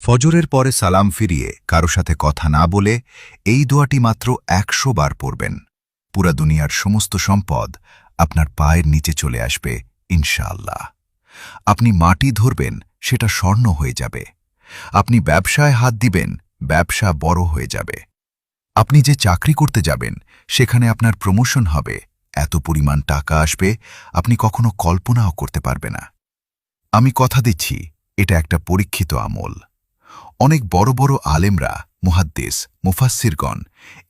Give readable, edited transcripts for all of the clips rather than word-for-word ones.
ফজরের পরে সালাম ফিরিয়ে কারো সাথে কথা না বলে এই দোয়াটি মাত্র ১০০ বার পড়বেন। পুরা দুনিয়ার সমস্ত সম্পদ আপনার পায়ের নিচে চলে আসবে ইনশাআল্লাহ। আপনি মাটি ধরবেন, সেটা স্বর্ণ হয়ে যাবে। আপনি ব্যবসায় হাত দিবেন, ব্যবসা বড় হয়ে যাবে। আপনি যে চাকরি করতে যাবেন সেখানে আপনার প্রমোশন হবে, এত পরিমাণ টাকা আসবে আপনি কখনো কল্পনাও করতে পারবে না। আমি কথা দিচ্ছি, এটা একটা পরীক্ষিত আমল। অনেক বড় বড় আলেমরা, মুহাদ্দিস, মুফাসসিরগণ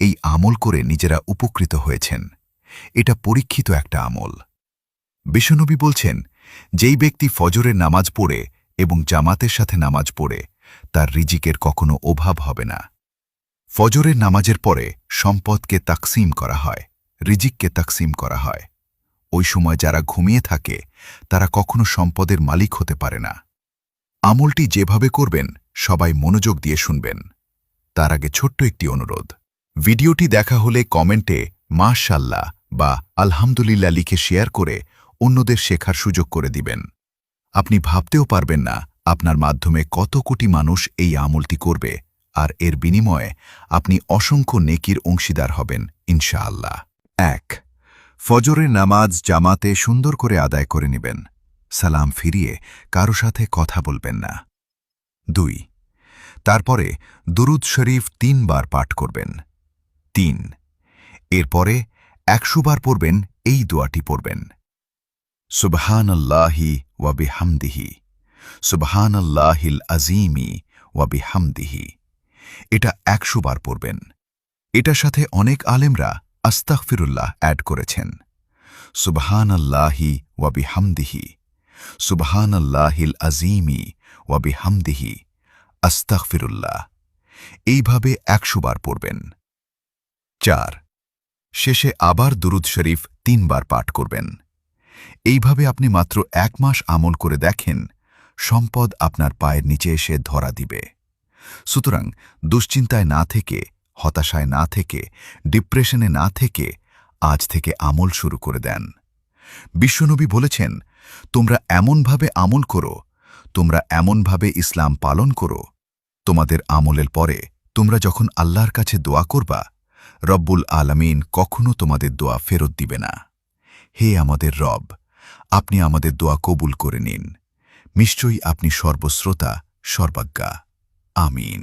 এই আমল করে নিজেরা উপকৃত হয়েছেন। এটা পরীক্ষিত একটা আমল। বিশ্বনবী বলছেন, যেই ব্যক্তি ফজরের নামাজ পড়ে এবং জামাতের সাথে নামাজ পড়ে তার রিজিকের কখনো অভাব হবে না। ফজরের নামাজের পরে সম্পদকে তাকসিম করা হয়, রিজিককে তাকসিম করা হয়। ওই সময় যারা ঘুমিয়ে থাকে তারা কখনো সম্পদের মালিক হতে পারে না। আমলটি যেভাবে করবেন সবাই মনোযোগ দিয়ে শুনবেন। তার আগে ছোট্ট একটি অনুরোধ, ভিডিওটি দেখা হলে কমেন্টে মাশাআল্লাহ বা আলহামদুলিল্লাহ লিখে শেয়ার করে অন্যদের শেখার সুযোগ করে দিবেন। আপনি ভাবতেও পারবেন না আপনার মাধ্যমে কত কোটি মানুষ এই আমলটি করবে, আর এর বিনিময়ে আপনি অসংখ্য নেকির অংশীদার হবেন ইনশাআল্লাহ। ১. ফজরের নামাজ জামাতে সুন্দর করে আদায় করে নেবেন। সালাম ফিরিয়ে কারো সাথে কথা বলবেন না। ২. তারপরে দুরুদ শরীফ ৩ বার পাঠ করবেন। ৩. এরপরে ১০০ বার পড়বেন, এই দোয়াটি পড়বেন। সুবহানাল্লাহি ওয়া বিহামদিহি, সুবহানাল্লাহিল আযীমি ওয়া বিহামদিহি। এটা ১০০ বার পড়বেন। এটার সাথে অনেক আলেমরা আস্তাগফিরুল্লাহ অ্যাড করেছেন। সুবহানাল্লাহি ওয়া বিহামদিহি, সুবহানাল্লাহিল আযীমি ওয়া বিহামদিহি, আস্তাগফিরুল্লাহ। এইভাবে ১০০ বার পড়বেন। ৪. শেষে আবার দুরুদ শরীফ ৩ বার পাঠ করবেন। এইভাবে আপনি মাত্র ১ মাস আমল করে দেখেন, সম্পদ আপনার পায়ের নিচে এসে ধরা দিবে। সুতরাং দুশ্চিন্তায় না থেকে, হতাশায় না থেকে, ডিপ্রেশনে না থেকে আজ থেকে আমল শুরু করে দেন। বিশ্বনবী বলেছেন, তোমরা এমনভাবে আমল করো, তোমরা এমনভাবে ইসলাম পালন করো, তোমাদের আমলের পরে তোমরা যখন আল্লাহর কাছে দোয়া করবা, রব্বুল আলামিন কখনো তোমাদের দোয়া ফেরত দিবে না। হে আমাদের রব, আপনি আমাদের দোয়া কবুল করে নিন। নিশ্চয়ই আপনি সর্বশ্রোতা, সর্বাজ্ঞা। আমিন।